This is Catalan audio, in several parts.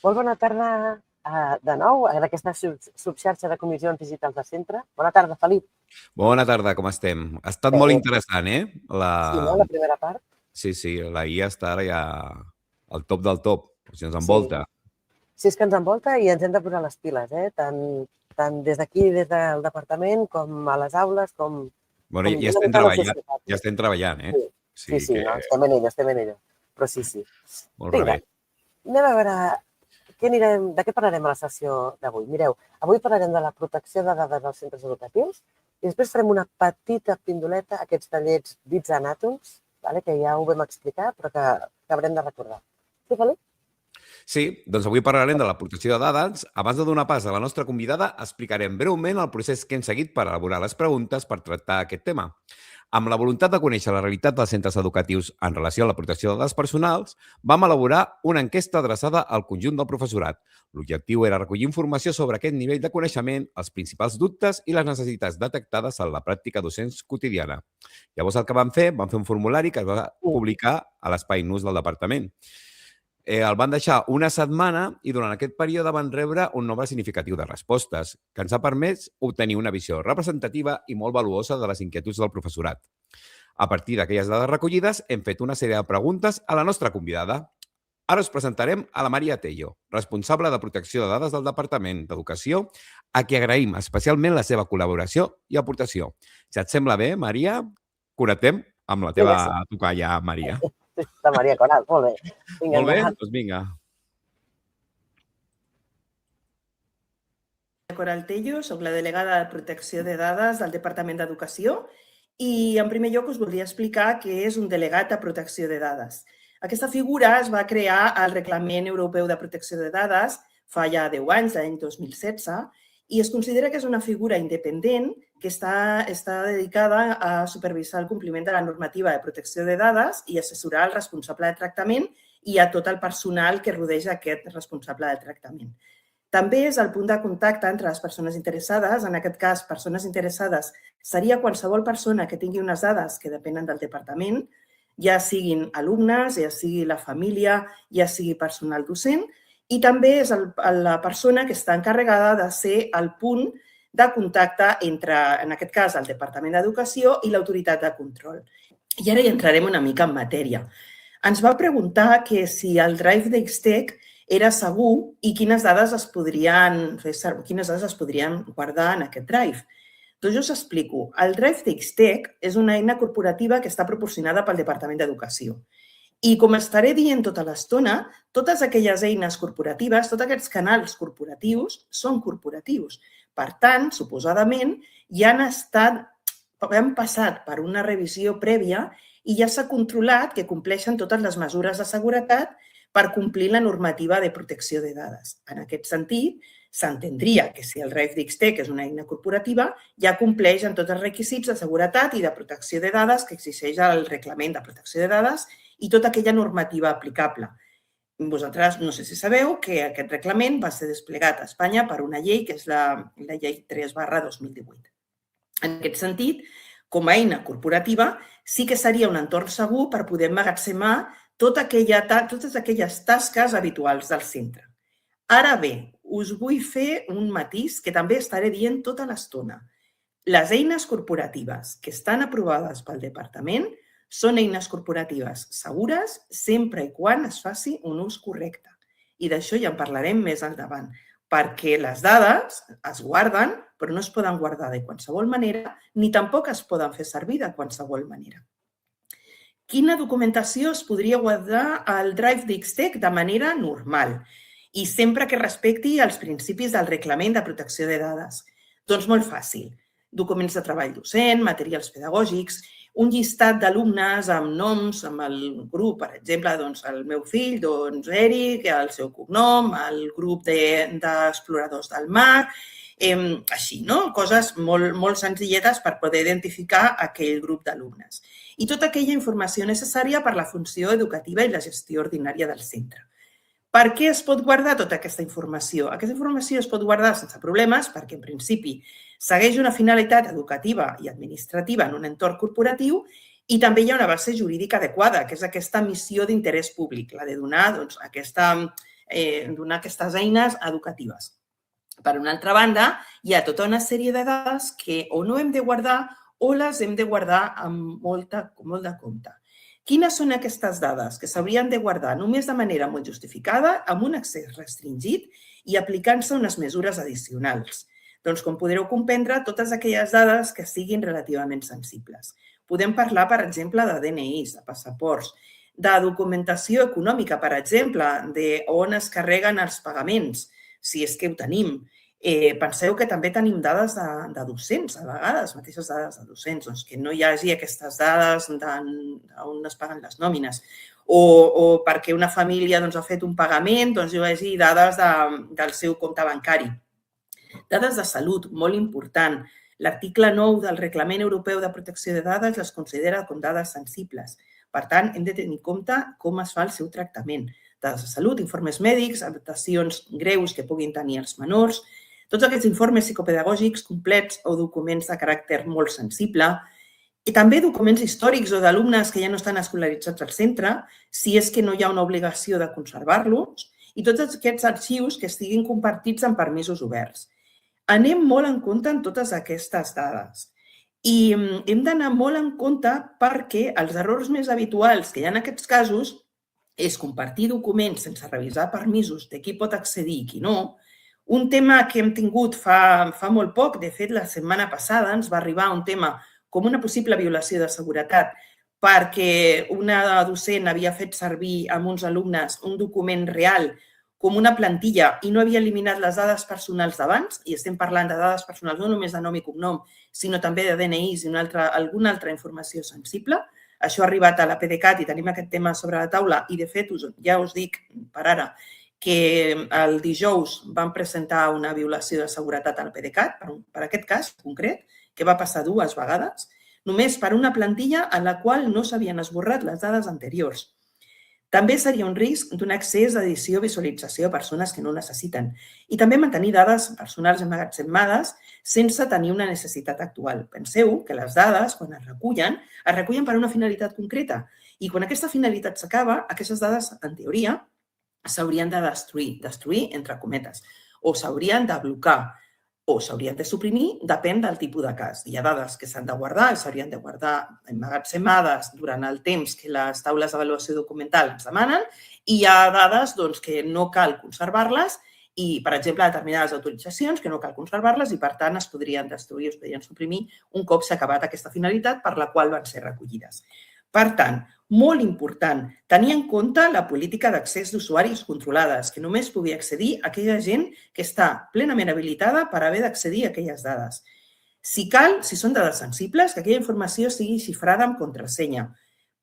Molt bona tarda de nou en aquesta subxarxa de comissions digitals de centre. Bona tarda, Felip. Bona tarda, com estem? Ha estat molt interessant, eh? Sí, no? La primera part. Sí, la IA està ara ja al top del top, o sigui, ens envolta. Sí, és que ens envolta i ens hem de posar les piles, tant des d'aquí, des del departament, com a les aules, com... Bueno, ja estem treballant, eh? Sí, no, estem en ello. Però sí. Molt bé. Anem a veure de què parlarem a la sessió d'avui. Mireu, avui parlarem de la protecció de dades als centres educatius i després farem una petita pindoleta, aquests tallets dits anàtoms, que ja ho vam explicar, però que haurem de recordar. Sí, Felip? Sí, doncs avui parlarem de la protecció de dades. Abans de donar pas a la nostra convidada, explicarem breument el procés que hem seguit per elaborar les preguntes per tractar aquest tema. Amb la voluntat de conèixer la realitat dels centres educatius en relació a la protecció de dades personals, vam elaborar una enquesta adreçada al conjunt del professorat. L'objectiu era recollir informació sobre aquest nivell de coneixement, els principals dubtes i les necessitats detectades en la pràctica docent quotidiana. Llavors el que vam fer un formulari que es va publicar a l'espai NUS del departament. El van deixar una setmana i durant aquest període van rebre un nombre significatiu de respostes, que ens ha permès obtenir una visió representativa i molt valuosa de les inquietuds del professorat. A partir d'aquelles dades recollides, hem fet una sèrie de preguntes a la nostra convidada. Ara us presentarem a la Maria Tello, responsable de protecció de dades del Departament d'Educació, a qui agraïm especialment la seva col·laboració i aportació. Si et sembla bé, Maria, connectem amb la teva tocalla, Maria. La Maria Coral, molt bé. Molt bé, doncs vinga. Coral Tello, soc la delegada de protecció de dades del Departament d'Educació i en primer lloc us voldria explicar què és un delegat de protecció de dades. Aquesta figura es va crear al Reglament Europeu de Protecció de Dades fa ja 10 anys, l'any 2016, i es considera que és una figura independent que està dedicada a supervisar el compliment de la normativa de protecció de dades i assessorar el responsable de tractament i a tot el personal que rodeja aquest responsable de tractament. També és el punt de contacte entre les persones interessades. En aquest cas, persones interessades seria qualsevol persona que tingui unes dades que depenen del departament, ja siguin alumnes, ja sigui la família, ja sigui personal docent, i també és la persona que està encarregada de ser el punt de contacte entre, en aquest cas, el Departament d'Educació i l'autoritat de control. I ara hi entrarem una mica en matèria. Ens va preguntar que si el Drive d'Xtec era segur i quines dades es podrien guardar en aquest Drive. Doncs jo us explico. El Drive d'Xtec és una eina corporativa que està proporcionada pel Departament d'Educació. I com estaré dient tota l'estona, totes aquelles eines corporatives, tots aquests canals corporatius són corporatius. Per tant, suposadament, ja han passat per una revisió prèvia i ja s'ha controlat que compleixen totes les mesures de seguretat per complir la normativa de protecció de dades. En aquest sentit, s'entendria que si el Drive d'Xtec és una eina corporativa, ja compleix amb tots els requisits de seguretat i de protecció de dades que exigeix el Reglament de Protecció de Dades i tota aquella normativa aplicable. Vosaltres no sé si sabeu que aquest reglament va ser desplegat a Espanya per una llei que és la llei 3/2018. En aquest sentit, com a eina corporativa, sí que seria un entorn segur per poder emmagatzemar totes aquelles tasques habituals del centre. Ara bé, us vull fer un matís que també estaré dient tota l'estona. Les eines corporatives que estan aprovades pel departament són eines corporatives segures sempre i quan es faci un ús correcte. I d'això ja en parlarem més endavant, perquè les dades es guarden, però no es poden guardar de qualsevol manera, ni tampoc es poden fer servir de qualsevol manera. Quina documentació es podria guardar al Drive d'Xtec de manera normal i sempre que respecti els principis del Reglament de Protecció de Dades? Doncs molt fàcil. Documents de treball docent, materials pedagògics, un llistat d'alumnes amb noms, amb el grup, per exemple, el meu fill, Eric, el seu cognom, el grup d'exploradors del mar, així, no? Coses molt senzilletes per poder identificar aquell grup d'alumnes. I tota aquella informació necessària per la funció educativa i la gestió ordinària del centre. Per què es pot guardar tota aquesta informació? Aquesta informació es pot guardar sense problemes perquè, en principi, segueix una finalitat educativa i administrativa en un entorn corporatiu i també hi ha una base jurídica adequada, que és aquesta missió d'interès públic, la de donar aquesta donar aquestes eines educatives. Per una altra banda, hi ha tota una sèrie de dades que o no hem de guardar o les hem de guardar amb molt de compte. Quines són aquestes dades que s'haurien de guardar només de manera molt justificada, amb un accés restringit i aplicant-se unes mesures addicionals? Doncs, com podreu comprendre, totes aquelles dades que siguin relativament sensibles. Podem parlar, per exemple, de DNIs, de passaports, de documentació econòmica, per exemple, d'on es carreguen els pagaments, si és que ho tenim. Penseu que també tenim dades de docents, a vegades, mateixes dades de docents, doncs que no hi hagi aquestes dades d'on es paguen les nòmines. O perquè una família ha fet un pagament, doncs hi hagi dades del seu compte bancari. Dades de salut, molt important. L'article 9 del Reglament Europeu de Protecció de Dades les considera com dades sensibles. Per tant, hem de tenir en compte com es fa el seu tractament. Dades de salut, informes mèdics, adaptacions greus que puguin tenir els menors, tots aquests informes psicopedagògics complets o documents de caràcter molt sensible, i també documents històrics o d'alumnes que ja no estan escolaritzats al centre, si és que no hi ha una obligació de conservar-los, i tots aquests arxius que estiguin compartits en permisos oberts. Anem molt en compte en totes aquestes dades. I hem d'anar molt en compte perquè els errors més habituals que hi ha en aquests casos és compartir documents sense revisar permisos de qui pot accedir i qui no. Un tema que hem tingut fa molt poc, de fet, la setmana passada ens va arribar un tema com una possible violació de seguretat perquè una docent havia fet servir amb uns alumnes un document real com una plantilla i no havia eliminat les dades personals d'abans, i estem parlant de dades personals no només de nom i cognom, sinó també de DNIs i alguna altra informació sensible. Això ha arribat a la PDeCAT i tenim aquest tema sobre la taula i, de fet, ja us dic per ara que el dijous vam presentar una violació de seguretat a la PDeCAT per aquest cas concret, que va passar 2 vegades, només per una plantilla en la qual no s'havien esborrat les dades anteriors. També seria un risc d'un accés d'edició o visualització a persones que no ho necessiten i també mantenir dades personals emmagatzemades sense tenir una necessitat actual. Penseu que les dades, quan es recullen per una finalitat concreta i quan aquesta finalitat s'acaba, aquestes dades, en teoria, s'haurien de destruir entre cometes, o s'haurien de blocar, o s'haurien de suprimir, depèn del tipus de cas. Hi ha dades que s'han de guardar i s'haurien de guardar emmagatzemades durant el temps que les taules d'avaluació documental ens demanen i hi ha dades que no cal conservar-les i, per exemple, determinades autoritzacions que no cal conservar-les i, per tant, es podrien destruir, es podrien suprimir un cop s'ha acabat aquesta finalitat per la qual van ser recollides. Per tant, molt important, tenir en compte la política d'accés d'usuaris controlades, que només pugui accedir a aquella gent que està plenament habilitada per haver d'accedir a aquelles dades. Si cal, si són dades sensibles, que aquella informació sigui xifrada amb contrasenya,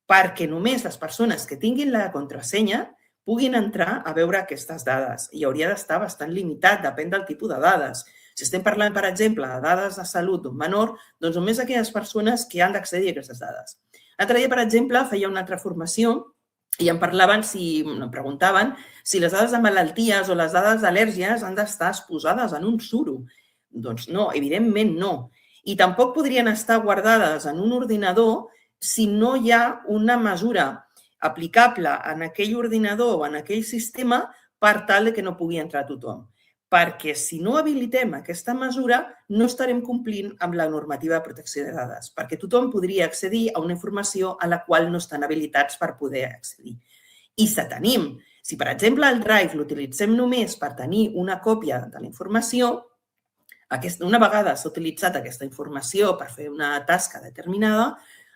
perquè només les persones que tinguin la contrasenya puguin entrar a veure aquestes dades. I hauria d'estar bastant limitat, depèn del tipus de dades. Si estem parlant, per exemple, de dades de salut d'un menor, doncs només aquelles persones que han d'accedir a aquestes dades. L'altre dia, per exemple, feia una altra formació i em preguntaven si les dades de malalties o les dades d'al·lèrgies han d'estar exposades en un suro. Doncs no, evidentment no. I tampoc podrien estar guardades en un ordinador si no hi ha una mesura aplicable en aquell ordinador o en aquell sistema per tal que no pugui entrar tothom. Perquè si no habilitem aquesta mesura, no estarem complint amb la normativa de protecció de dades, perquè tothom podria accedir a una informació a la qual no estan habilitats per poder accedir. I si, per exemple, el Drive l'utilitzem només per tenir una còpia de la informació, una vegada s'ha utilitzat aquesta informació per fer una tasca determinada,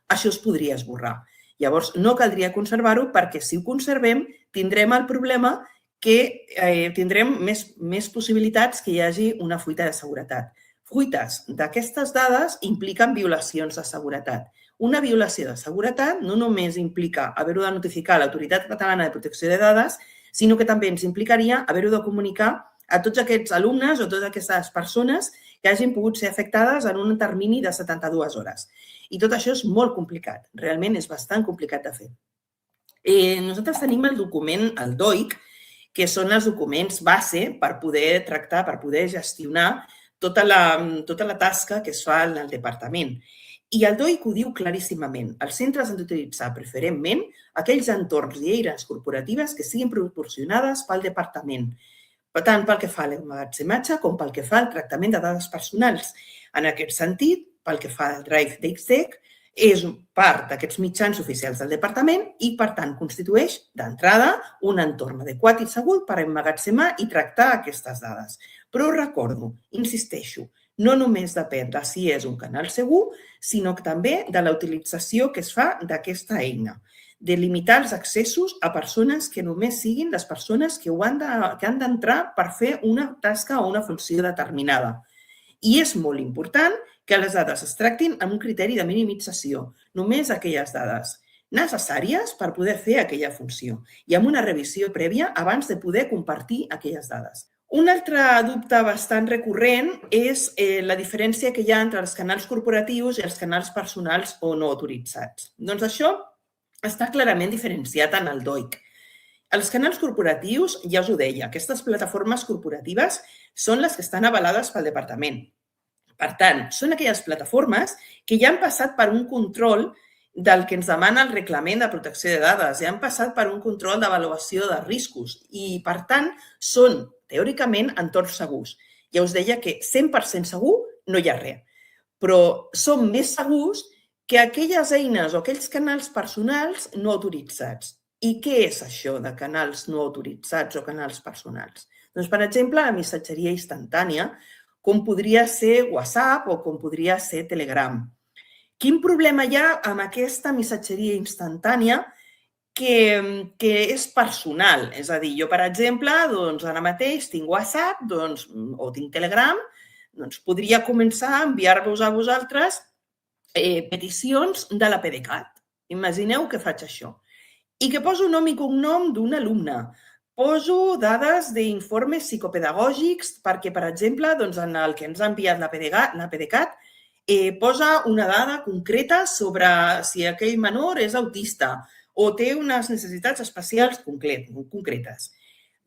això es podria esborrar. Llavors, no caldria conservar-ho perquè si ho conservem tindrem el problema que tindrem més possibilitats que hi hagi una fuita de seguretat. Fuites d'aquestes dades impliquen violacions de seguretat. Una violació de seguretat no només implica haver-ho de notificar a l'Autoritat Catalana de Protecció de Dades, sinó que també ens implicaria haver-ho de comunicar a tots aquests alumnes o totes aquestes persones que hagin pogut ser afectades en un termini de 72 hores. I tot això és molt complicat. Realment és bastant complicat de fer. Nosaltres tenim el document, el DOIC, que són els documents base per poder tractar, per poder gestionar tota la tasca que es fa en el departament. I el DOIC ho diu claríssimament. Els centres han d'utilitzar preferentment aquells entorns i eines corporatives que siguin proporcionades pel departament, tant pel que fa a l'emmagatzematge com pel que fa al tractament de dades personals. En aquest sentit, pel que fa al Drive d'Exec, és part d'aquests mitjans oficials del departament i, per tant, constitueix d'entrada un entorn adequat i segur per emmagatzemar i tractar aquestes dades. Però recordo, insisteixo, no només depèn de si és un canal segur, sinó també de la utilització que es fa d'aquesta eina, de limitar els accessos a persones que només siguin les persones que han d'entrar per fer una tasca o una funció determinada. I és molt important que les dades es tractin amb un criteri de minimització, només aquelles dades necessàries per poder fer aquella funció i amb una revisió prèvia abans de poder compartir aquelles dades. Un altre dubte bastant recurrent és la diferència que hi ha entre els canals corporatius i els canals personals o no autoritzats. Doncs això està clarament diferenciat en el DOIC. Els canals corporatius, ja us ho deia, aquestes plataformes corporatives són les que estan avalades pel departament. Per tant, són aquelles plataformes que ja han passat per un control del que ens demana el reglament de protecció de dades, ja han passat per un control d'avaluació de riscos i, per tant, són, teòricament, entorns segurs. Ja us deia que 100% segur no hi ha res, però són més segurs que aquelles eines o aquells canals personals no autoritzats. I què és això de canals no autoritzats o canals personals? Doncs, per exemple, la missatgeria instantània, com podria ser WhatsApp o com podria ser Telegram. Quin problema hi ha amb aquesta missatgeria instantània que és personal? És a dir, jo, per exemple, ara mateix tinc WhatsApp o tinc Telegram, podria començar a enviar-vos a vosaltres peticions de la PDeCAT. Imagineu que faig això. I que poso nom i cognom d'un alumne. Poso dades d'informes psicopedagògics perquè, per exemple, en el que ens ha enviat la PDeCAT, posa una dada concreta sobre si aquell menor és autista o té unes necessitats especials concretes.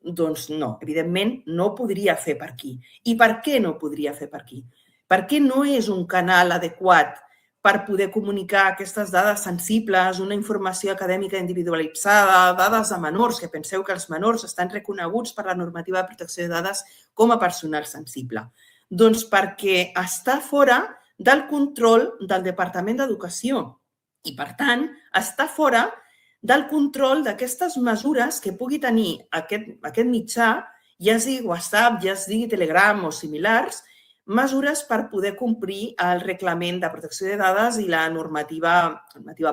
Doncs no, evidentment no ho podria fer per aquí. I per què no ho podria fer per aquí? Perquè no és un canal adequat per poder comunicar aquestes dades sensibles, una informació acadèmica individualitzada, dades de menors, que penseu que els menors estan reconeguts per la normativa de protecció de dades com a personal sensible. Doncs perquè està fora del control del Departament d'Educació i, per tant, està fora del control d'aquestes mesures que pugui tenir aquest mitjà, ja es digui WhatsApp, ja es digui Telegram o similars, mesures per poder complir el reglament de protecció de dades i la normativa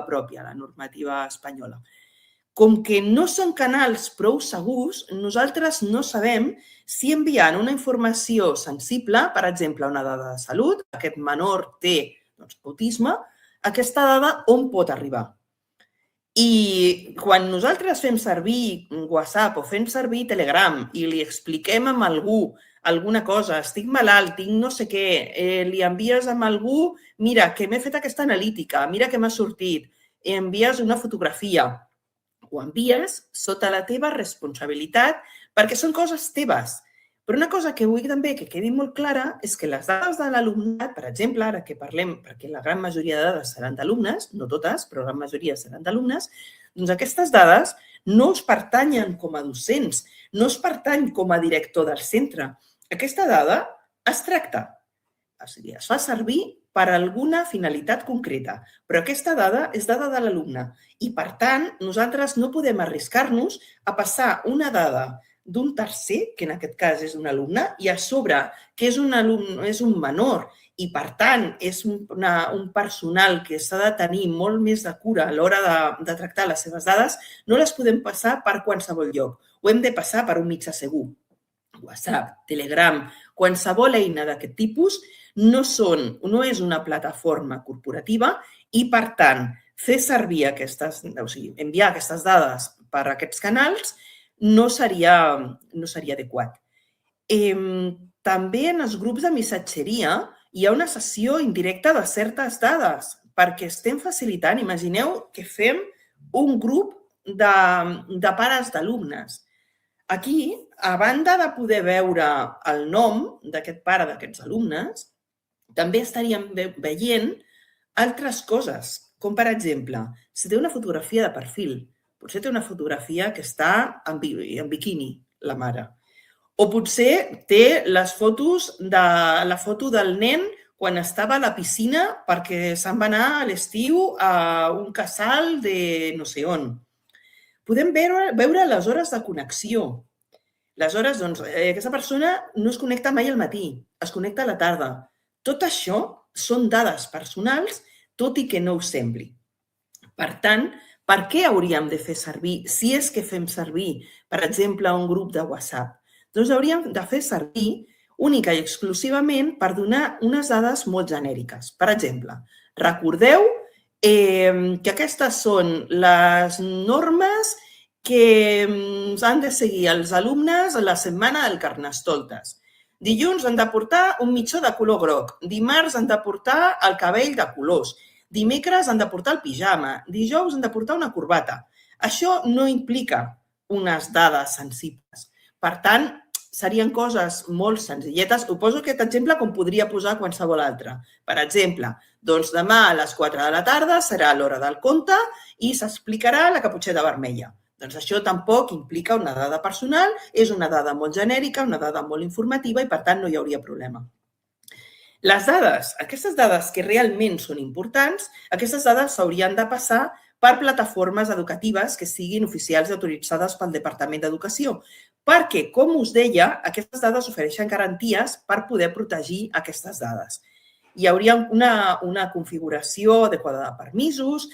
pròpia, la normativa espanyola. Com que no són canals prou segurs, nosaltres no sabem si enviant una informació sensible, per exemple, una dada de salut, aquest menor té autisme, aquesta dada on pot arribar. I quan nosaltres fem servir WhatsApp o fem servir Telegram i li expliquem a algú alguna cosa, estic malalt, tinc no sé què, li envies a algú, mira, que m'he fet aquesta analítica, mira què m'ha sortit, envies una fotografia, ho envies sota la teva responsabilitat perquè són coses teves. Però una cosa que vull també que quedi molt clara és que les dades de l'alumnat, per exemple, ara que parlem, perquè la gran majoria de dades seran d'alumnes, no totes, però la majoria seran d'alumnes, doncs aquestes dades no us pertanyen com a docents, no us pertany com a director del centre. Aquesta dada es tracta, o sigui, es fa servir per alguna finalitat concreta, però aquesta dada és dada de l'alumne i, per tant, nosaltres no podem arriscar-nos a passar una dada d'un tercer, que en aquest cas és un alumne, i a sobre que és un menor i, per tant, és un personal que s'ha de tenir molt més de cura a l'hora de tractar les seves dades, no les podem passar per qualsevol lloc. Ho hem de passar per un mitjà segur. WhatsApp, Telegram, qualsevol eina d'aquest tipus no és una plataforma corporativa i, per tant, fer servir enviar aquestes dades per aquests canals no seria adequat. També en els grups de missatgeria hi ha una cessió indirecta de certes dades perquè estem facilitant, imagineu que fem un grup de pares d'alumnes. Aquí, a banda de poder veure el nom d'aquest pare d'aquests alumnes, també estaríem veient altres coses, com per exemple, si té una fotografia de perfil, potser té una fotografia que està en biquini, la mare. O potser té les fotos de la foto del nen quan estava a la piscina perquè se'n va anar a l'estiu a un casal de no sé on. Podem veure les hores de connexió. Les hores, doncs, aquesta persona no es connecta mai al matí, es connecta a la tarda. Tot això són dades personals, tot i que no ho sembli. Per tant, per què hauríem de fer servir, si és que fem servir, per exemple, un grup de WhatsApp? Doncs hauríem de fer servir única i exclusivament per donar unes dades molt genèriques. Per exemple, recordeu que aquestes són les normes que han de seguir els alumnes a la setmana del Carnestoltes. Dilluns han de portar un mitjó de color groc, dimarts han de portar el cabell de colors, dimecres han de portar el pijama, dijous han de portar una corbata. Això no implica unes dades sensibles. Per tant, serien coses molt senzilletes. Ho poso aquest exemple com podria posar qualsevol altre. Per exemple, doncs demà a les 4 de la tarda serà l'hora del conte i s'explicarà la caputxeta vermella. Doncs això tampoc implica una dada personal, és una dada molt genèrica, una dada molt informativa i, per tant, no hi hauria problema. Les dades, aquestes dades que realment són importants, aquestes dades s'haurien de passar per plataformes educatives que siguin oficials i autoritzades pel Departament d'Educació, perquè, com us deia, aquestes dades ofereixen garanties per poder protegir aquestes dades. Hi hauria una configuració adequada de permisos,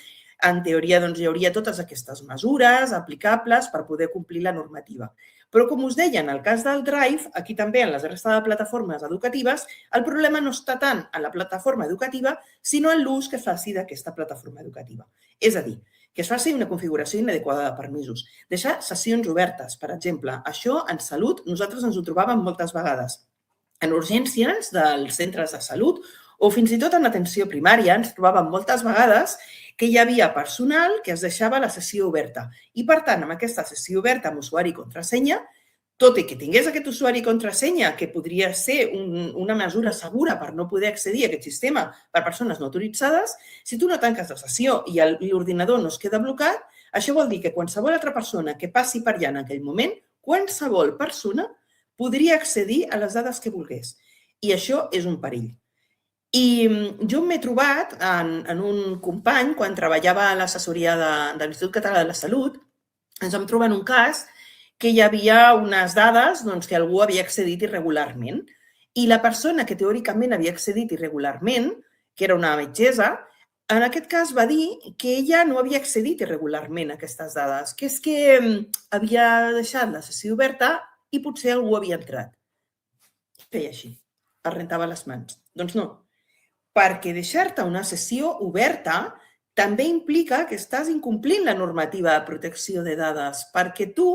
en teoria doncs, hi hauria totes aquestes mesures aplicables per poder complir la normativa. Però, com us deia, en el cas del Drive, aquí també en les restes de plataformes educatives, el problema no està tant en la plataforma educativa, sinó en l'ús que es faci d'aquesta plataforma educativa. És a dir, que es faci una configuració inadequada de permisos. Deixar sessions obertes, per exemple. Això, en salut, nosaltres ens ho trobàvem moltes vegades. En urgències dels centres de salut o fins i tot en atenció primària ens trobàvem moltes vegades que hi havia personal que es deixava la sessió oberta. I, per tant, amb aquesta sessió oberta amb usuari i contrasenya, tot i que tingués aquest usuari i contrasenya, que podria ser una mesura segura per no poder accedir a aquest sistema per persones no autoritzades, si tu no tanques la sessió i l'ordinador no es queda blocat, això vol dir que qualsevol altra persona que passi per allà en aquell moment, qualsevol persona podria accedir a les dades que volgués. I això és un perill. I jo m'he trobat en un company, quan treballava a l'assessoria de l'Institut Català de la Salut, ens vam trobar en un cas que hi havia unes dades que algú havia accedit irregularment. I la persona que teòricament havia accedit irregularment, que era una metgessa, en aquest cas va dir que ella no havia accedit irregularment a aquestes dades, que és que havia deixat la sessió oberta i potser algú havia entrat. Feia així, es rentava les mans. Doncs no, perquè deixar-te una sessió oberta també implica que estàs incomplint la normativa de protecció de dades, perquè tu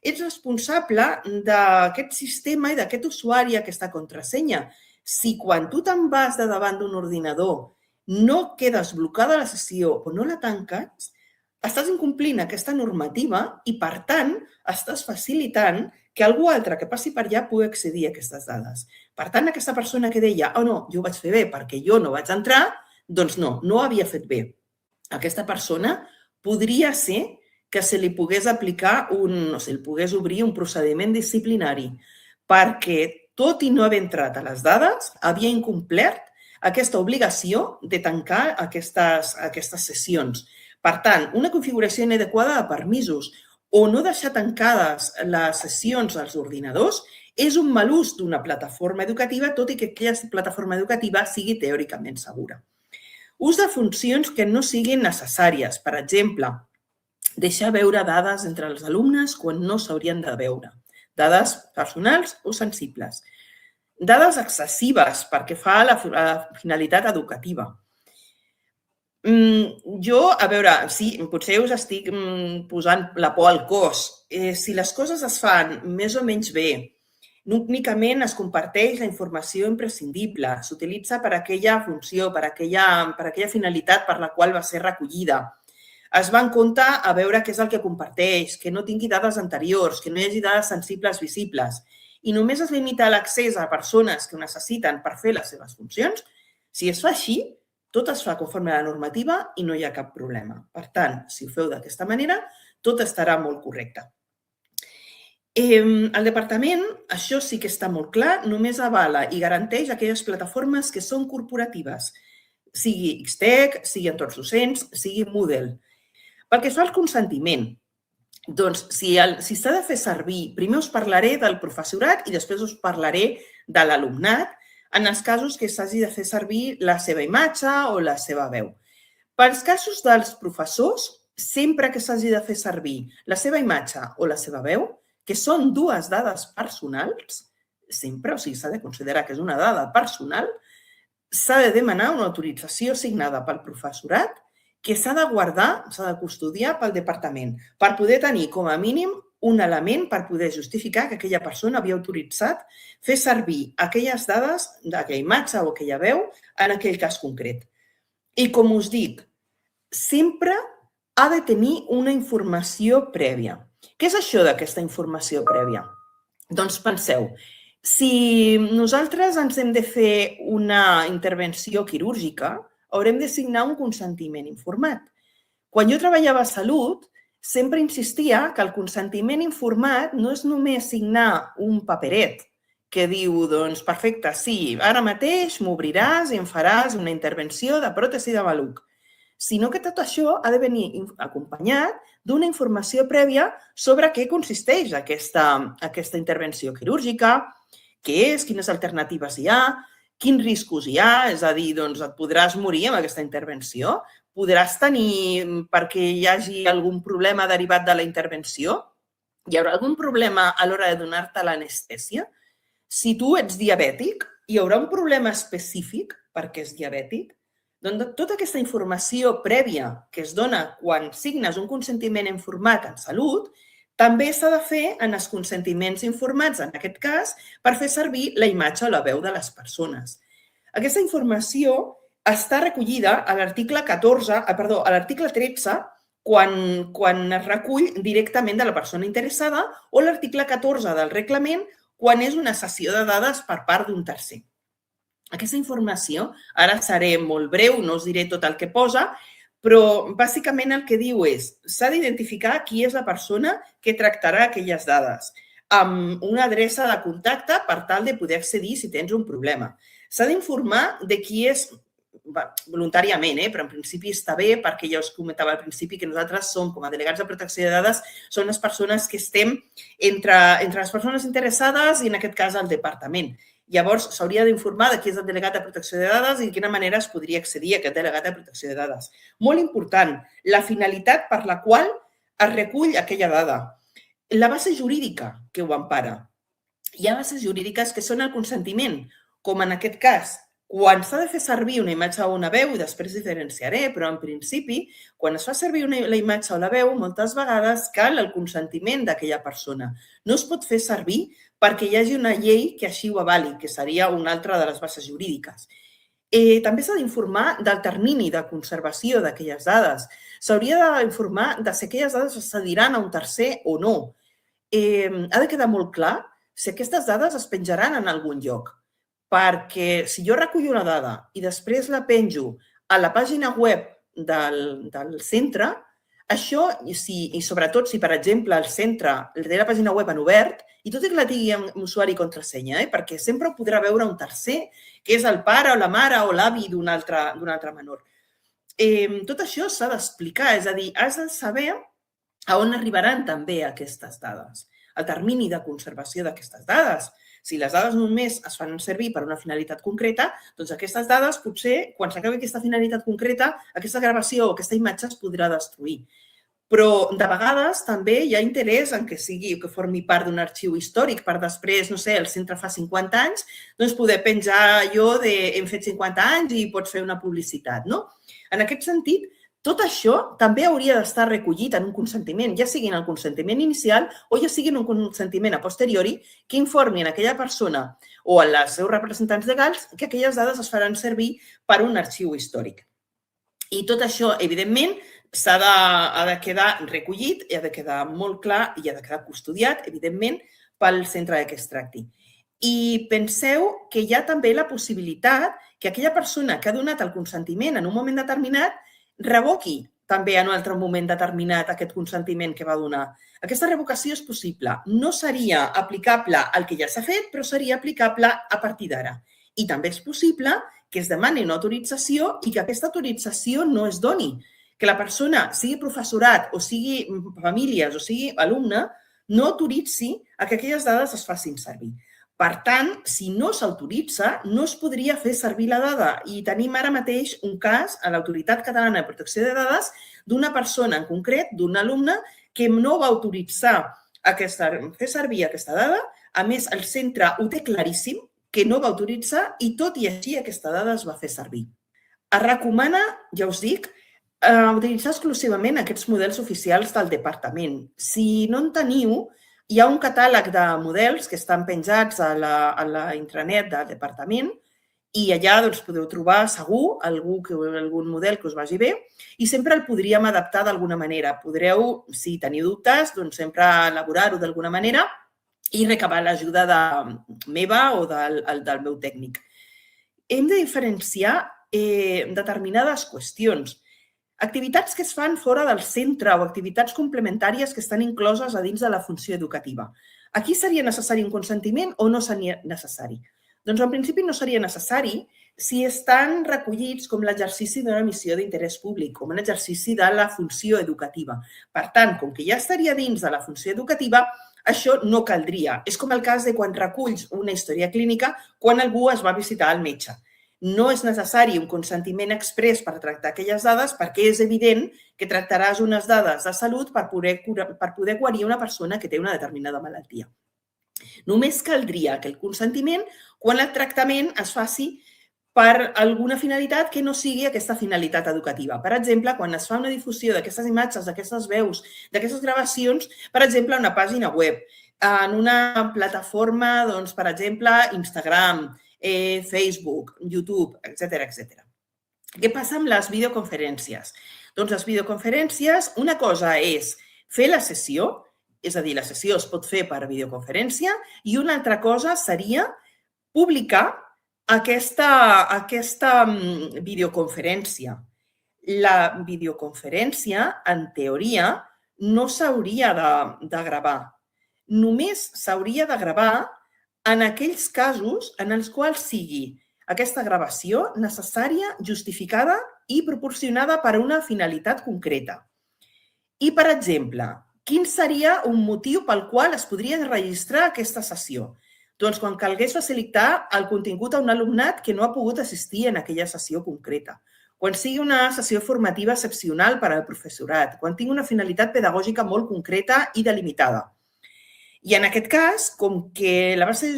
ets responsable d'aquest sistema i d'aquest usuari, aquesta contrasenya. Si quan tu te'n vas de davant d'un ordinador no quedes blocada la sessió o no la tanques, estàs incomplint aquesta normativa i, per tant, estàs facilitant que algú altre que passi per allà pugui accedir a aquestes dades. Per tant, aquesta persona que deia «Oh, no, jo ho vaig fer bé perquè jo no vaig entrar», doncs no, no ho havia fet bé. Aquesta persona podria ser que se li pogués aplicar li pogués obrir un procediment disciplinari perquè, tot i no haver entrat a les dades, havia incomplert aquesta obligació de tancar aquestes sessions. Per tant, una configuració inadequada de permisos o no deixar tancades les sessions als ordinadors és un mal ús d'una plataforma educativa, tot i que aquella plataforma educativa sigui teòricament segura. Ús de funcions que no siguin necessàries. Per exemple, deixar veure dades entre els alumnes quan no s'haurien de veure. Dades personals o sensibles. Dades excessives perquè fa a la finalitat educativa. Jo, a veure, sí, potser us estic posant la por al cos. Si les coses es fan més o menys bé, únicament es comparteix la informació imprescindible, s'utilitza per aquella funció, per aquella finalitat per la qual va ser recollida. Es va en compte a veure què és el que comparteix, que no tingui dades anteriors, que no hi hagi dades sensibles visibles i només es limita l'accés a persones que ho necessiten per fer les seves funcions. Si es fa així, Tot es fa conforme a la normativa i no hi ha cap problema. Per tant, si ho feu d'aquesta manera, tot estarà molt correcte. El departament, això sí que està molt clar, només avala i garanteix aquelles plataformes que són corporatives, sigui Xtec, sigui entorns docents, sigui Moodle. Pel que fa al consentiment, doncs, si s'ha de fer servir, primer us parlaré del professorat i després us parlaré de l'alumnat, en els casos que s'hagi de fer servir la seva imatge o la seva veu. Pels casos dels professors, sempre que s'hagi de fer servir la seva imatge o la seva veu, que són dues dades personals, sempre, o sigui, s'ha de considerar que és una dada personal, s'ha de demanar una autorització signada pel professorat que s'ha de guardar, s'ha de custodiar pel departament per poder tenir com a mínim un element per poder justificar que aquella persona havia autoritzat fer servir aquelles dades d'aquella imatge o aquella veu en aquell cas concret. I com us dic, sempre ha de tenir una informació prèvia. Què és això d'aquesta informació prèvia? Doncs penseu, si nosaltres ens hem de fer una intervenció quirúrgica, haurem de signar un consentiment informat. Quan jo treballava a Salut, sempre insistia que el consentiment informat no és només signar un paperet que diu, doncs, perfecte, sí, ara mateix m'obriràs i em faràs una intervenció de pròtesi de maluc, sinó que tot això ha de venir acompanyat d'una informació prèvia sobre què consisteix aquesta intervenció quirúrgica, què és, quines alternatives hi ha, quins riscos hi ha, és a dir, doncs et podràs morir amb aquesta intervenció, podràs tenir, perquè hi hagi algun problema derivat de la intervenció, hi haurà algun problema a l'hora de donar-te l'anestèsia. Si tu ets diabètic, hi haurà un problema específic perquè és diabètic. Doncs tota aquesta informació prèvia que es dona quan signes un consentiment informat en Salut també s'ha de fer en els consentiments informats, en aquest cas, per fer servir la imatge o la veu de les persones. Aquesta informació està recollida a l'article 13, quan es recull directament de la persona interessada, o l'article 14 del reglament, quan és una cessió de dades per part d'un tercer. Aquesta informació, ara seré molt breu, no us diré tot el que posa, però bàsicament el que diu és s'ha d'identificar qui és la persona que tractarà aquelles dades amb una adreça de contacte per tal de poder accedir si tens un problema. S'ha d'informar de qui és voluntàriament, però en principi està bé perquè ja us comentava al principi que nosaltres som, com a delegats de protecció de dades, són les persones que estem entre les persones interessades i en aquest cas el departament. Llavors, s'hauria d'informar de qui és el delegat de protecció de dades i de quina manera es podria accedir a aquest delegat de protecció de dades. Molt important, la finalitat per la qual es recull aquella dada. La base jurídica que ho empara. Hi ha bases jurídiques que són el consentiment, com en aquest cas, quan s'ha de fer servir una imatge o una veu, i després diferenciaré, però en principi, quan es fa servir la imatge o la veu, moltes vegades cal el consentiment d'aquella persona. No es pot fer servir perquè hi hagi una llei que així ho avali, que seria una altra de les bases jurídiques. També s'ha d'informar del termini de conservació d'aquelles dades. S'hauria d'informar de si aquelles dades es cediran a un tercer o no. Ha de quedar molt clar si aquestes dades es penjaran en algun lloc. Perquè si jo recullo una dada i després la penjo a la pàgina web del centre, això, i sobretot si, per exemple, el centre té la pàgina web en obert, i tot i que la tingui amb usuari i contrasenya, perquè sempre ho podrà veure un tercer, que és el pare o la mare o l'avi d'un altre menor. Tot això s'ha d'explicar, és a dir, has de saber a on arribaran també aquestes dades, el termini de conservació d'aquestes dades. Si les dades només es fan servir per una finalitat concreta, doncs aquestes dades potser, quan s'acabi aquesta finalitat concreta, aquesta gravació o aquesta imatge es podrà destruir. Però de vegades també hi ha interès en que formi part d'un arxiu històric per després, no sé, el centre fa 50 anys, doncs poder penjar allò de hem fet 50 anys i pots fer una publicitat, no? En aquest sentit, tot això també hauria d'estar recollit en un consentiment, ja sigui en el consentiment inicial o ja sigui en un consentiment a posteriori que informi a aquella persona o als seus representants legals que aquelles dades es faran servir per un arxiu històric. I tot això, evidentment, ha de quedar recollit i ha de quedar molt clar i ha de quedar custodiat, evidentment, pel centre de què es tracti. I penseu que hi ha també la possibilitat que aquella persona que ha donat el consentiment en un moment determinat revoqui també en un altre moment determinat aquest consentiment que va donar. Aquesta revocació és possible. No seria aplicable al que ja s'ha fet, però seria aplicable a partir d'ara. I també és possible que es demani una autorització i que aquesta autorització no es doni. Que la persona, sigui professorat o sigui famílies o sigui alumne, no autoritzi a que aquelles dades es facin servir. Per tant, si no s'autoritza, no es podria fer servir la dada. I tenim ara mateix un cas a l'Autoritat Catalana de Protecció de Dades d'una persona en concret, d'un alumne, que no va autoritzar fer servir aquesta dada. A més, el centre ho té claríssim, que no va autoritzar i tot i així aquesta dada es va fer servir. Es recomana, ja us dic, utilitzar exclusivament aquests models oficials del departament. Si no en teniu, hi ha un catàleg de models que estan penjats a la intranet del departament i allà podeu trobar segur algun model que us vagi bé i sempre el podríem adaptar d'alguna manera. Podreu, si teniu dubtes, sempre elaborar-ho d'alguna manera i recabar l'ajuda meva o del meu tècnic. Hem de diferenciar determinades qüestions. Activitats que es fan fora del centre o activitats complementàries que estan incloses a dins de la funció educativa. Aquí seria necessari un consentiment o no seria necessari? Doncs en principi no seria necessari si estan recollits com l'exercici d'una missió d'interès públic, com un exercici de la funció educativa. Per tant, com que ja estaria dins de la funció educativa, això no caldria. És com el cas de quan reculls una història clínica quan algú es va visitar al metge. No és necessari un consentiment exprés per tractar aquelles dades perquè és evident que tractaràs unes dades de salut per poder guarir una persona que té una determinada malaltia. Només caldria aquell consentiment quan el tractament es faci per alguna finalitat que no sigui aquesta finalitat educativa. Per exemple, quan es fa una difusió d'aquestes imatges, d'aquestes veus, d'aquestes gravacions, per exemple, a una pàgina web, en una plataforma, per exemple, Instagram, Facebook, YouTube, etc. Què passa amb les videoconferències? Doncs les videoconferències, una cosa és fer la sessió, és a dir, la sessió es pot fer per videoconferència, i una altra cosa seria publicar aquesta videoconferència. La videoconferència, en teoria, no s'hauria de gravar. Només s'hauria de gravar en aquells casos en els quals sigui aquesta gravació necessària, justificada i proporcionada per a una finalitat concreta. I, per exemple, quin seria un motiu pel qual es podria registrar aquesta sessió? Doncs quan calgués facilitar el contingut a un alumnat que no ha pogut assistir en aquella sessió concreta, quan sigui una sessió formativa excepcional per al professorat, quan tingui una finalitat pedagògica molt concreta i delimitada. I en aquest cas, com que la base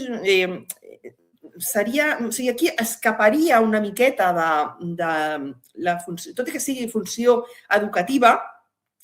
seria... O sigui, aquí escaparia una miqueta de la funció, tot i que sigui funció educativa,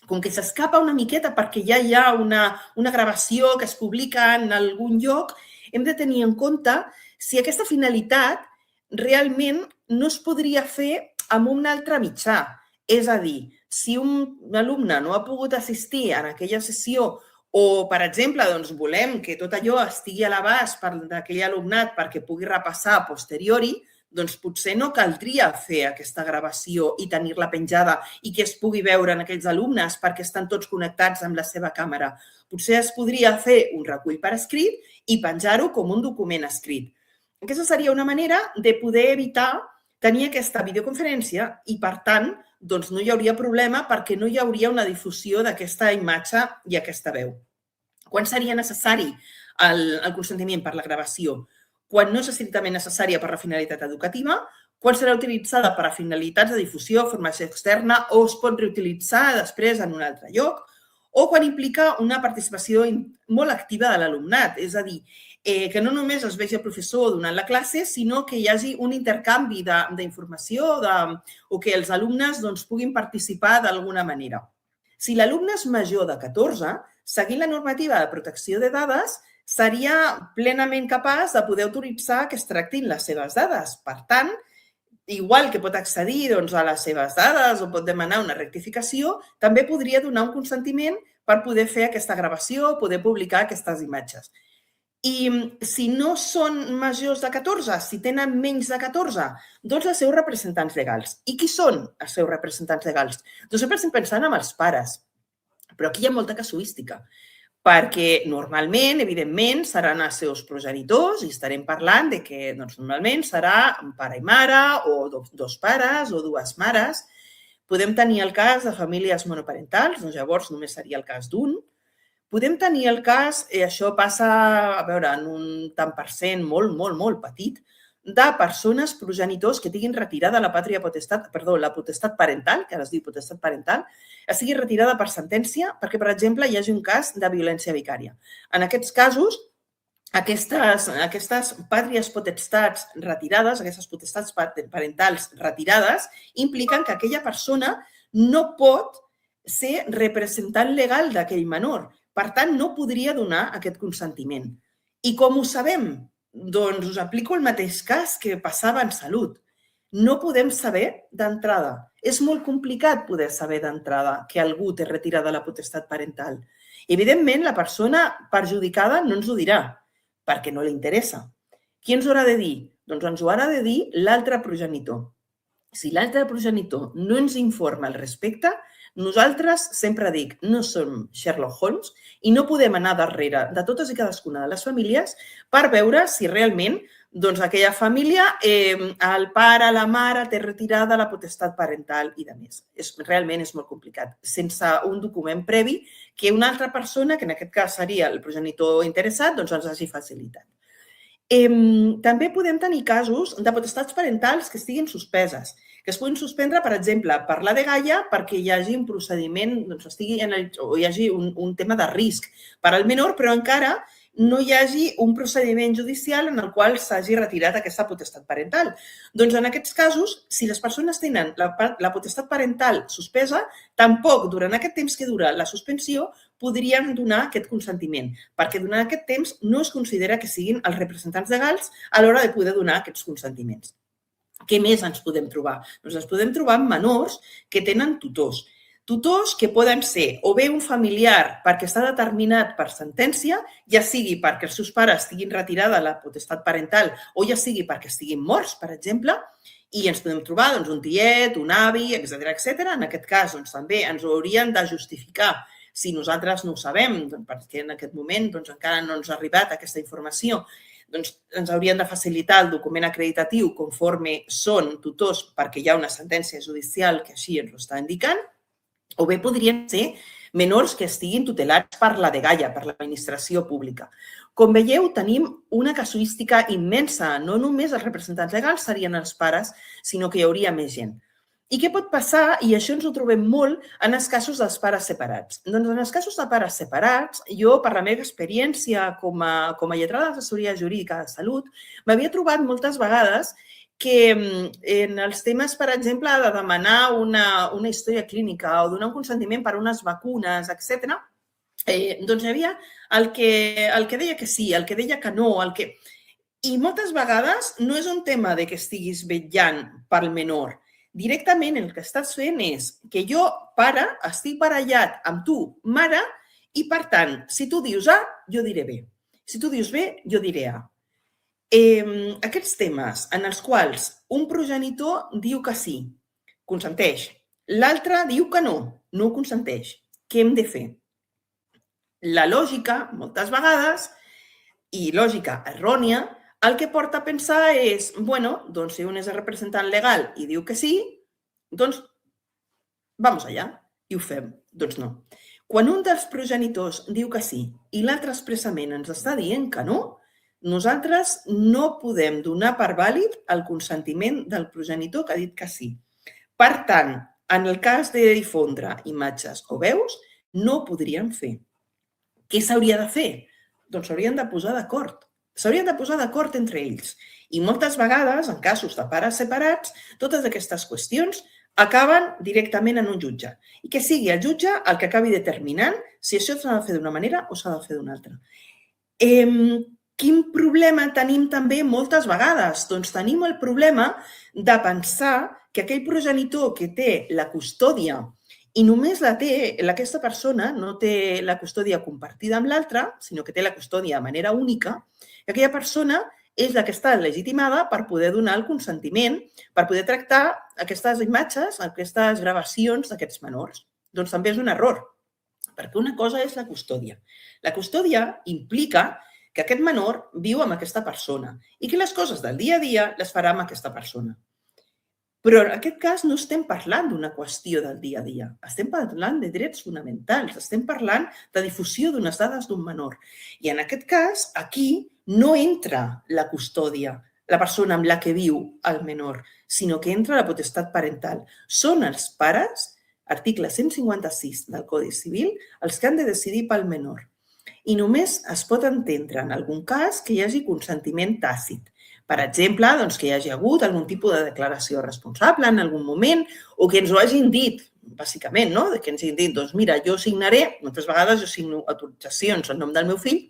com que s'escapa una miqueta perquè ja hi ha una gravació que es publica en algun lloc, hem de tenir en compte si aquesta finalitat realment no es podria fer amb un altre mitjà. És a dir, si un alumne no ha pogut assistir a aquella sessió o, per exemple, volem que tot allò estigui a l'abast d'aquell alumnat perquè pugui repassar a posteriori, doncs potser no caldria fer aquesta gravació i tenir-la penjada i que es pugui veure en aquells alumnes perquè estan tots connectats amb la seva càmera. Potser es podria fer un recull per escrit i penjar-ho com un document escrit. Aquesta seria una manera de poder evitar tenir aquesta videoconferència i, per tant, no hi hauria problema perquè no hi hauria una difusió d'aquesta imatge i aquesta veu. Quan seria necessari el consentiment per la gravació? Quan no és estrictament necessària per la finalitat educativa, quan serà utilitzada per a finalitats de difusió, formació externa o es pot reutilitzar després en un altre lloc, o quan implica una participació molt activa de l'alumnat, és a dir, que no només es vegi el professor donant la classe, sinó que hi hagi un intercanvi d'informació o que els alumnes puguin participar d'alguna manera. Si l'alumne és major de 14, seguint la normativa de protecció de dades, seria plenament capaç de poder autoritzar que es tractin les seves dades. Per tant, igual que pot accedir a les seves dades o pot demanar una rectificació, també podria donar un consentiment per poder fer aquesta gravació o poder publicar aquestes imatges. I si no són majors de 14, si tenen menys de 14, doncs els seus representants legals. I qui són els seus representants legals? Doncs sempre estem pensant en els pares, però aquí hi ha molta casuística, perquè normalment, evidentment, seran els seus progenitors i estarem parlant de que normalment serà un pare i mare o dos pares o dues mares. Podem tenir el cas de famílies monoparentals, doncs llavors només seria el cas d'un. Podem tenir el cas, això passa, a veure, en un tant per cent molt petit, de persones, progenitors que tinguin retirada la potestat parental, que ara es diu potestat parental, sigui retirada per sentència perquè, per exemple, hi hagi un cas de violència vicària. En aquests casos, aquestes pàtries potestats retirades, aquestes potestats parentals retirades, impliquen que aquella persona no pot ser representant legal d'aquell menor. Per tant, no podria donar aquest consentiment. I com ho sabem? Doncs us aplico el mateix cas que passava en salut. No podem saber d'entrada. És molt complicat poder saber d'entrada que algú té retirada la potestat parental. Evidentment, la persona perjudicada no ens ho dirà, perquè no li interessa. Qui ens ho haurà de dir? Doncs ens ho haurà de dir l'altre progenitor. Si l'altre progenitor no ens informa al respecte, nosaltres, sempre dic, no som Sherlock Holmes i no podem anar darrere de totes i cadascuna de les famílies per veure si realment aquella família, el pare, la mare, té retirada la potestat parental i de més. Realment és molt complicat, sense un document previ que una altra persona, que en aquest cas seria el progenitor interessat, ens hagi facilitat. També podem tenir casos de potestats parentals que estiguin suspeses, que es puguin suspendre, per exemple, per la dgaia perquè hi hagi un procediment, o hi hagi un tema de risc per al menor, però encara no hi hagi un procediment judicial en el qual s'hagi retirat aquesta potestat parental. Doncs en aquests casos, si les persones tenen la potestat parental suspesa, tampoc durant aquest temps que dura la suspensió podrien donar aquest consentiment, perquè durant aquest temps no es considera que siguin els representants legals a l'hora de poder donar aquests consentiments. Què més ens podem trobar? Doncs ens podem trobar amb menors que tenen tutors. Tutors que poden ser o bé un familiar perquè està determinat per sentència, ja sigui perquè els seus pares tinguin retirada la potestat parental o ja sigui perquè estiguin morts, per exemple, i ens podem trobar un tiet, un avi, etc. En aquest cas, també ens ho haurien de justificar si nosaltres no ho sabem, perquè en aquest moment encara no ens ha arribat aquesta informació. Ens haurien de facilitar el document acreditatiu conforme són tutors perquè hi ha una sentència judicial que així ens ho està indicant, o bé podrien ser menors que estiguin tutelats per la dgaia, per l'administració pública. Com veieu, tenim una casuística immensa. No només els representants legals serien els pares, sinó que hi hauria més gent. I què pot passar? I això ens ho trobem molt en els casos dels pares separats. Doncs en els casos de pares separats, jo, per la meva experiència com a lletrada d'assessoria jurídica de salut, m'havia trobat moltes vegades que en els temes, per exemple, de demanar una història clínica o donar un consentiment per a unes vacunes, etc., doncs hi havia el que deia que sí, el que deia que no, I moltes vegades no és un tema de que estiguis vetllant pel menor. Directament el que estàs fent és que jo, pare, estic barallat amb tu, mare, i per tant, si tu dius A, jo diré B. Si tu dius B, jo diré A. Aquests temes en els quals un progenitor diu que sí, consenteix, l'altre diu que no, no consenteix. Què hem de fer? La lògica, moltes vegades, i lògica errònia, el que porta a pensar és, doncs si un és el representant legal i diu que sí, doncs vamos allà i ho fem. Doncs no. Quan un dels progenitors diu que sí i l'altre expressament ens està dient que no, nosaltres no podem donar per vàlid el consentiment del progenitor que ha dit que sí. Per tant, en el cas de difondre imatges o veus, no ho podríem fer. Què s'hauria de fer? Doncs s'haurien de posar d'acord. S'haurien de posar d'acord entre ells. I moltes vegades, en casos de pares separats, totes aquestes qüestions acaben directament en un jutge. I que sigui el jutge el que acabi determinant si això s'ha de fer d'una manera o s'ha de fer d'una altra. Quin problema tenim també moltes vegades? Doncs tenim el problema de pensar que aquell progenitor que té la custòdia I només aquesta persona no té la custòdia compartida amb l'altra, sinó que té la custòdia de manera única, i aquella persona és la que està legitimada per poder donar el consentiment, per poder tractar aquestes imatges, aquestes gravacions d'aquests menors. Doncs també és un error, perquè una cosa és la custòdia. La custòdia implica que aquest menor viu amb aquesta persona i que les coses del dia a dia les farà amb aquesta persona. Però en aquest cas no estem parlant d'una qüestió del dia a dia. Estem parlant de drets fonamentals, estem parlant de difusió d'unes dades d'un menor. I en aquest cas, aquí no entra la custòdia, la persona amb la que viu el menor, sinó que entra la potestat parental. Són els pares, article 156 del Codi Civil, els que han de decidir pel menor. I només es pot entendre en algun cas que hi hagi consentiment tàcit. Per exemple, que hi hagi hagut algun tipus de declaració responsable en algun moment o que ens ho hagin dit, bàsicament, que ens hagin dit, doncs mira, jo signaré, moltes vegades jo signo autoritzacions en nom del meu fill,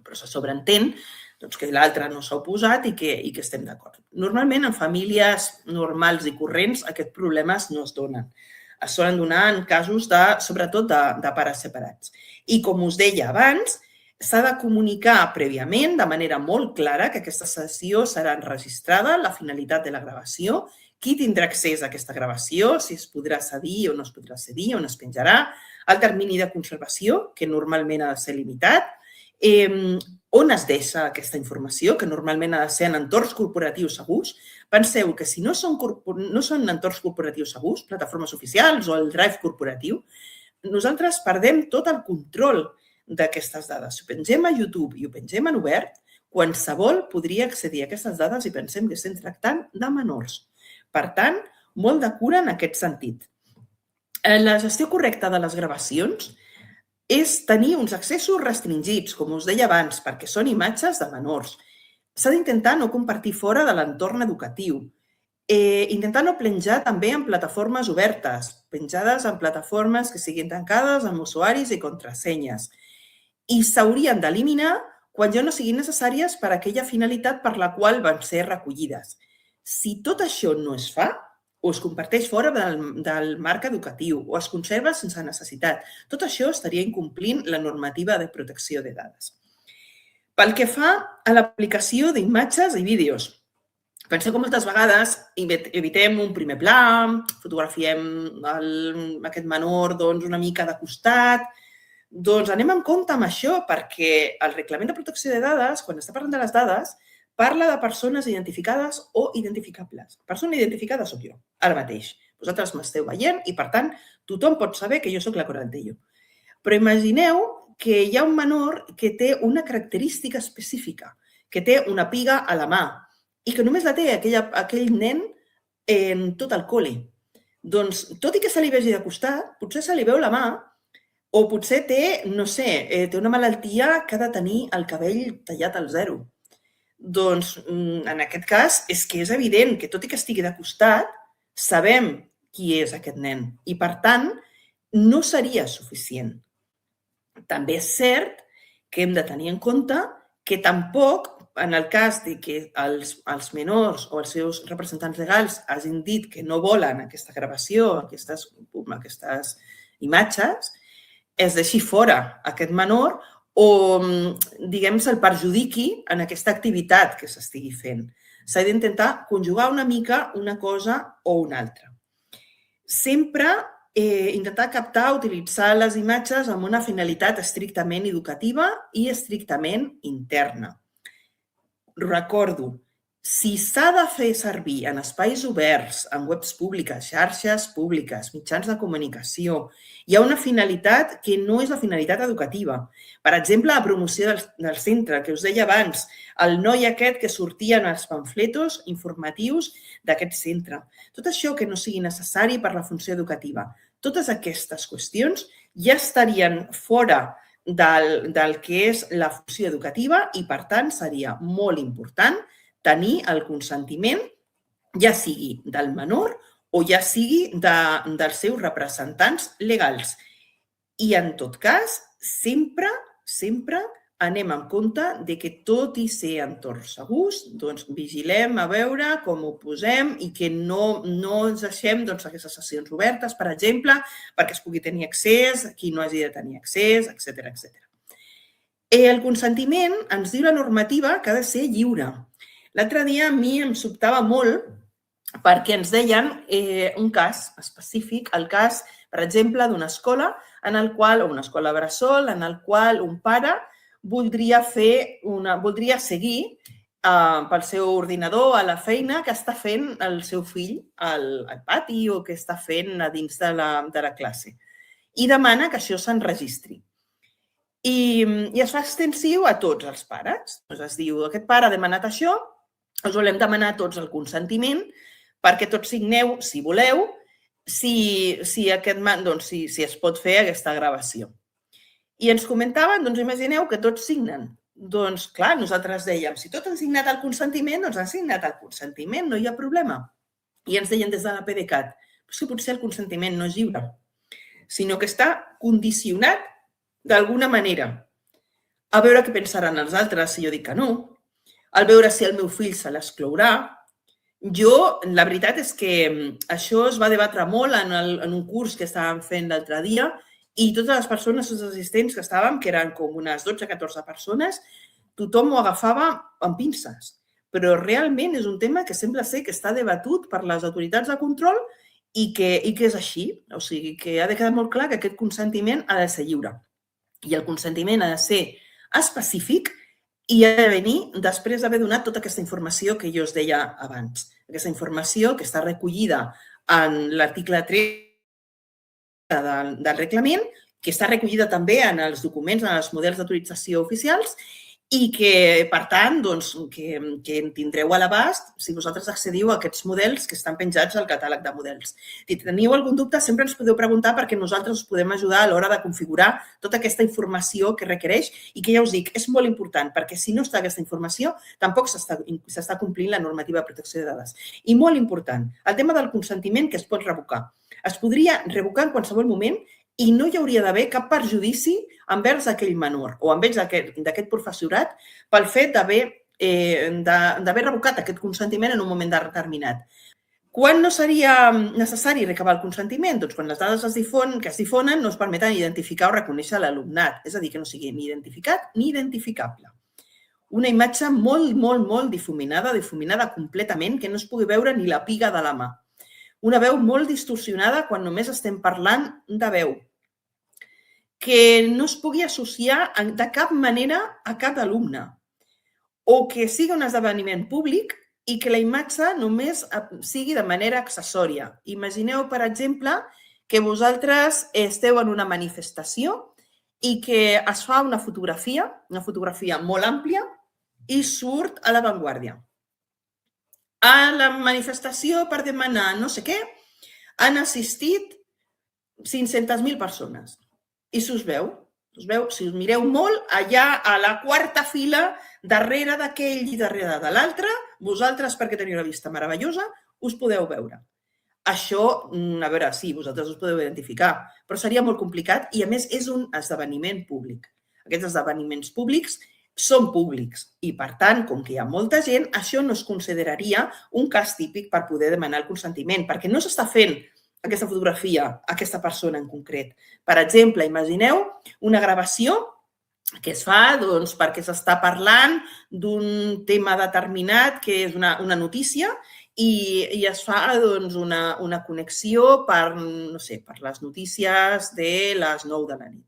però se sobreentén que l'altre no s'ha oposat i que estem d'acord. Normalment, en famílies normals i corrents, aquests problemes no es donen. Es solen donar en casos, sobretot, de pares separats. I com us deia abans, s'ha de comunicar prèviament, de manera molt clara, que aquesta sessió serà enregistrada, la finalitat de la gravació, qui tindrà accés a aquesta gravació, si es podrà cedir o no es podrà cedir, on es penjarà, el termini de conservació, que normalment ha de ser limitat, on es deixa aquesta informació, que normalment ha de ser en entorns corporatius segurs. Penseu que si no són entorns corporatius segurs, plataformes oficials o el drive corporatiu, nosaltres perdem tot el control d'aquestes dades. Si ho pengem a YouTube i ho pengem en obert, qualsevol podria accedir a aquestes dades i pensem que estem tractant de menors. Per tant, molt de cura en aquest sentit. La gestió correcta de les gravacions és tenir uns accessos restringits, com us deia abans, perquè són imatges de menors. S'ha d'intentar no compartir fora de l'entorn educatiu. Intentar no penjar també en plataformes obertes, penjades en plataformes que siguin tancades amb usuaris i contrasenyes. I s'haurien d'eliminar quan ja no siguin necessàries per a aquella finalitat per la qual van ser recollides. Si tot això no es fa, o es comparteix fora del marc educatiu, o es conserva sense necessitat, tot això estaria incomplint la normativa de protecció de dades. Pel que fa a l'aplicació d'imatges i vídeos, penseu que moltes vegades evitem un primer pla, fotografiem aquest menor una mica de costat. Doncs anem amb compte amb això, perquè el Reglament de Protecció de Dades, quan està parlant de les dades, parla de persones identificades o identificables. Persona identificada soc jo, ara mateix. Vosaltres m'esteu veient i, per tant, tothom pot saber que jo soc la Corantello. Però imagineu que hi ha un menor que té una característica específica, que té una piga a la mà i que només la té aquell nen en tot el col·le. Doncs, tot i que se li vegi de costat, potser se li veu la mà o potser té, no sé, té una malaltia que ha de tenir el cabell tallat al zero. Doncs, en aquest cas, és que és evident que tot i que estigui de costat, sabem qui és aquest nen i, per tant, no seria suficient. També és cert que hem de tenir en compte que tampoc, en el cas de que els menors o els seus representants legals hagin dit que no volen aquesta gravació, aquestes imatges, es deixi fora aquest menor o, diguem, se'l perjudiqui en aquesta activitat que s'estigui fent. S'ha d'intentar conjugar una mica una cosa o una altra. Sempre intentar captar, utilitzar les imatges amb una finalitat estrictament educativa i estrictament interna. Recordo, si s'ha de fer servir en espais oberts, en webs públiques, xarxes públiques, mitjans de comunicació, hi ha una finalitat que no és la finalitat educativa. Per exemple, la promoció del centre, que us deia abans, el noi aquest que sortia en els pamfletos informatius d'aquest centre. Tot això que no sigui necessari per la funció educativa. Totes aquestes qüestions ja estarien fora del que és la funció educativa i, per tant, seria molt important tenir el consentiment, ja sigui del menor o ja sigui dels seus representants legals. I, en tot cas, sempre anem en compte de que tot i ser entorns segurs, doncs vigilem a veure com ho posem i que no ens deixem aquestes sessions obertes, per exemple, perquè es pugui tenir accés, qui no hagi de tenir accés, etc. El consentiment, ens diu la normativa, que ha de ser lliure. L'altre dia a mi em sobtava molt perquè ens deien un cas específic, el cas, per exemple, d'una escola o una escola bressol, en el qual un pare voldria seguir pel seu ordinador a la feina que està fent el seu fill al pati o que està fent a dins de la classe. I demana que això s'enregistri. I es fa extensiu a tots els pares. Es diu, aquest pare ha demanat això, us volem demanar tots el consentiment perquè tots signeu, si voleu, si es pot fer aquesta gravació. I ens comentaven, imagineu que tots signen. Doncs, clar, nosaltres dèiem, si tots han signat el consentiment, doncs han signat el consentiment, no hi ha problema. I ens deien des de la PDeCAT, que potser el consentiment no és lliure, sinó que està condicionat d'alguna manera. A veure què pensaran els altres si jo dic que no, al veure si el meu fill se l'exclourà. La veritat és que això es va debatre molt en un curs que estàvem fent l'altre dia i totes les persones, tots els assistents que estàvem, que eren com unes 12-14 persones, tothom ho agafava amb pinces. Però realment és un tema que sembla ser que està debatut per les autoritats de control i que és així. O sigui, que ha de quedar molt clar que aquest consentiment ha de ser lliure. I el consentiment ha de ser específic i ha de venir després d'haver donat tota aquesta informació que jo us deia abans. Aquesta informació que està recollida en l'article 3 del reglament, que està recollida també en els documents, en els models d'autorització oficials i que, per tant, que en tindreu a l'abast si vosaltres accediu a aquests models que estan penjats al catàleg de models. Si teniu algun dubte, sempre ens podeu preguntar perquè nosaltres us podem ajudar a l'hora de configurar tota aquesta informació que requereix i que ja us dic, és molt important perquè si no està aquesta informació, tampoc s'està complint la normativa de protecció de dades. I molt important, el tema del consentiment que es pot revocar. Es podria revocar en qualsevol moment i no hi hauria d'haver cap perjudici envers aquell menor o envers d'aquest professorat pel fet d'haver revocat aquest consentiment en un moment determinat. Quan no seria necessari recabar el consentiment? Doncs quan les dades que es difonen no es permeten identificar o reconèixer l'alumnat, és a dir, que no sigui ni identificat ni identificable. Una imatge molt, molt, molt difuminada completament, que no es pugui veure ni la piga de la mà. Una veu molt distorsionada quan només estem parlant de veu, que no es pugui associar de cap manera a cap alumne o que sigui un esdeveniment públic i que la imatge només sigui de manera accessòria. Imagineu, per exemple, que vosaltres esteu en una manifestació i que es fa una fotografia molt àmplia i surt a l'avantguàrdia. A la manifestació per demanar no sé què han assistit 500.000 persones. I si us veu, si us mireu molt, allà a la quarta fila, darrere d'aquell i darrere de l'altre, vosaltres, perquè teniu la vista meravellosa, us podeu veure. Això, a veure, sí, vosaltres us podeu identificar, però seria molt complicat i, a més, és un esdeveniment públic. Aquests esdeveniments públics són públics i, per tant, com que hi ha molta gent, això no es consideraria un cas típic per poder demanar el consentiment, perquè no s'està fent aquesta fotografia a aquesta persona en concret. Per exemple, imagineu una gravació que es fa perquè s'està parlant d'un tema determinat que és una notícia i es fa una connexió per les notícies de les 9 de la nit.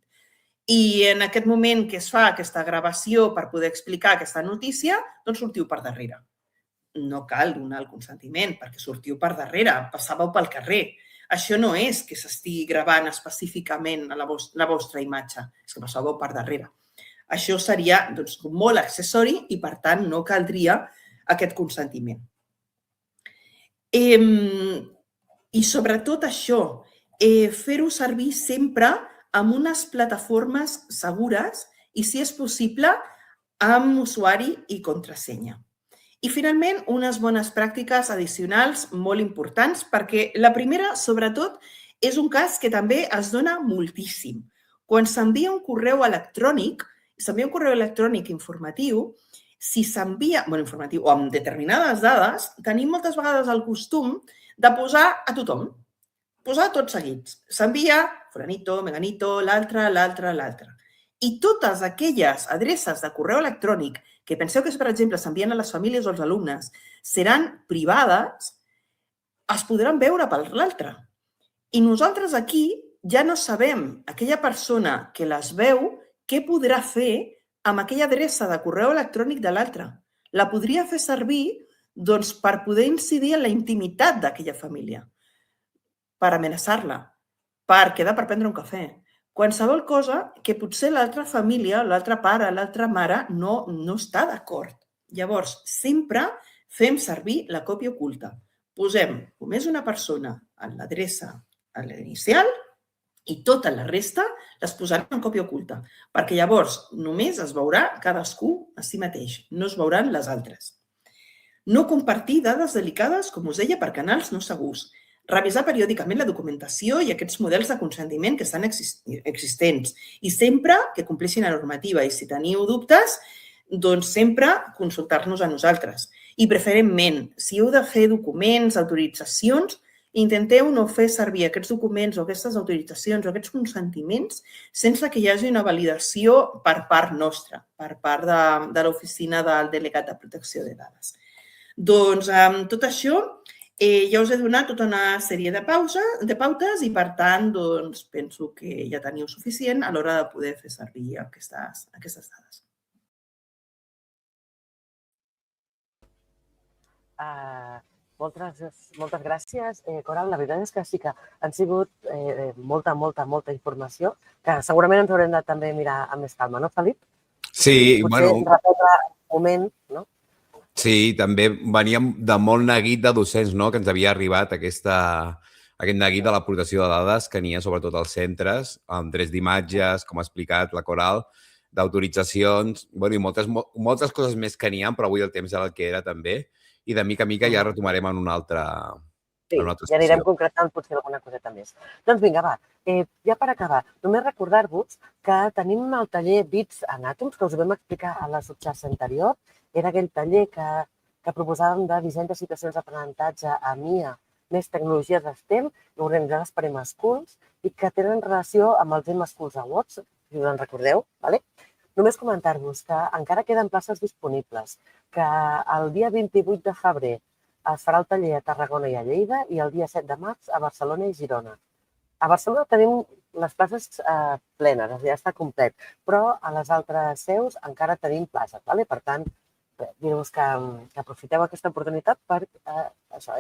I en aquest moment que es fa aquesta gravació per poder explicar aquesta notícia, doncs sortiu per darrere. No cal donar el consentiment perquè sortiu per darrere, passàveu pel carrer. Això no és que s'estigui gravant específicament la vostra imatge, és que passàveu per darrere. Això seria molt accessori i, per tant, no caldria aquest consentiment. I sobretot això, fer-ho servir sempre amb unes plataformes segures i, si és possible, amb usuari i contrasenya. I, finalment, unes bones pràctiques addicionals molt importants perquè la primera, sobretot, és un cas que també es dona moltíssim. Quan s'envia un correu electrònic, s'envia un correu electrònic informatiu, si s'envia, informatiu o amb determinades dades, tenim moltes vegades el costum de posar a tothom, posar tots seguits. S'envia fulanito, meganito, l'altre. I totes aquelles adreces de correu electrònic que penseu que, per exemple, s'envien a les famílies o als alumnes, seran privades, es podran veure per l'altre. I nosaltres aquí ja no sabem, aquella persona que les veu, què podrà fer amb aquella adreça de correu electrònic de l'altre. La podria fer servir per poder incidir en la intimitat d'aquella família, per amenaçar-la, per quedar per prendre un cafè. Qualsevol cosa que potser l'altra família, l'altre pare, l'altra mare no està d'acord. Llavors, sempre fem servir la còpia oculta. Posem només una persona en l'adreça a l'inicial i tota la resta les posarem en còpia oculta, perquè llavors només es veurà cadascú a si mateix, no es veuran les altres. No compartir dades delicades, com us deia, per canals no segurs. Revisar periòdicament la documentació i aquests models de consentiment que estan existents i sempre que compleixin la normativa. I si teniu dubtes, doncs sempre consultar-nos a nosaltres. I preferentment, si heu de fer documents, autoritzacions, intenteu no fer servir aquests documents o aquestes autoritzacions o aquests consentiments sense que hi hagi una validació per part nostra, per part de l'oficina del delegat de protecció de dades. Doncs amb tot això ja us he donat tota una sèrie de pautes i, per tant, penso que ja teniu suficient a l'hora de poder fer servir aquestes dades. Moltes gràcies, Coral. La veritat és que sí que han sigut molta informació que segurament ens haurem de també mirar amb més calma, no, Felip? Sí, potser repetre un moment, no? Sí, també veníem de molt neguit de docents, no?, que ens havia arribat aquest neguit de l'aportació de dades que n'hi ha sobretot als centres, amb drets d'imatges, com ha explicat la Coral, d'autoritzacions, i moltes coses més que n'hi ha, però avui el temps era el que era també, i de mica en mica ja retomarem en una altra sessió. Sí, ja anirem concretant potser alguna coseta més. Doncs vinga, va, ja per acabar, només recordar-vos que tenim el taller Bits and Atoms, que us ho vam explicar a la subxarxa anterior. Era aquell taller que proposàvem de disseny de situacions d'aprenentatge a MIA, més tecnologies STEM, organitzades per M-Schools i que tenen relació amb els M-Schools Awards, si us en recordeu. Només comentar-vos que encara queden places disponibles, que el dia 28 de febrer es farà el taller a Tarragona i a Lleida i el dia 7 de març a Barcelona i Girona. A Barcelona tenim les places plenes, ja està complet, però a les altres seus encara tenim places. Per tant, dir-vos que aprofiteu aquesta oportunitat per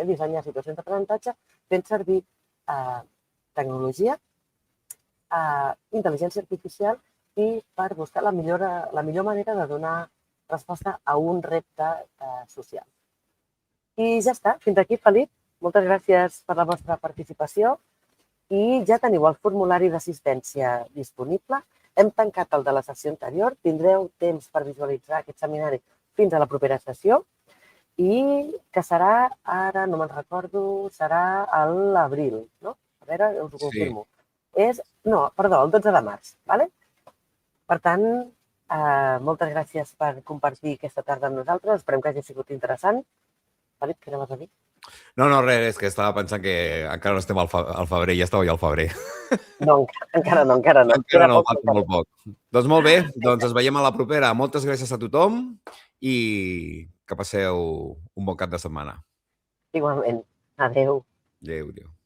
dissenyar situacions d'aprenentatge fent servir tecnologia, intel·ligència artificial i per buscar la millor manera de donar resposta a un repte social. I ja està. Fins aquí, Felip. Moltes gràcies per la vostra participació i ja teniu el formulari d'assistència disponible. Hem tancat el de la sessió anterior. Tindreu temps per visualitzar aquest seminari fins a la propera sessió i que serà, ara no me'n recordo, serà a l'abril, no? A veure, us ho confirmo. Perdó, el 12 de març, d'acord? Per tant, moltes gràcies per compartir aquesta tarda amb nosaltres. Esperem que hagi sigut interessant. Felip, què anaves a dir? No, res, és que estava pensant que encara no estem al febrer, ja estava ja al febrer. No, encara no. Encara no, falta molt poc. Doncs molt bé, ens veiem a la propera. Moltes gràcies a tothom i que passeu un bon cap de setmana. Igualment. Adéu. Adéu.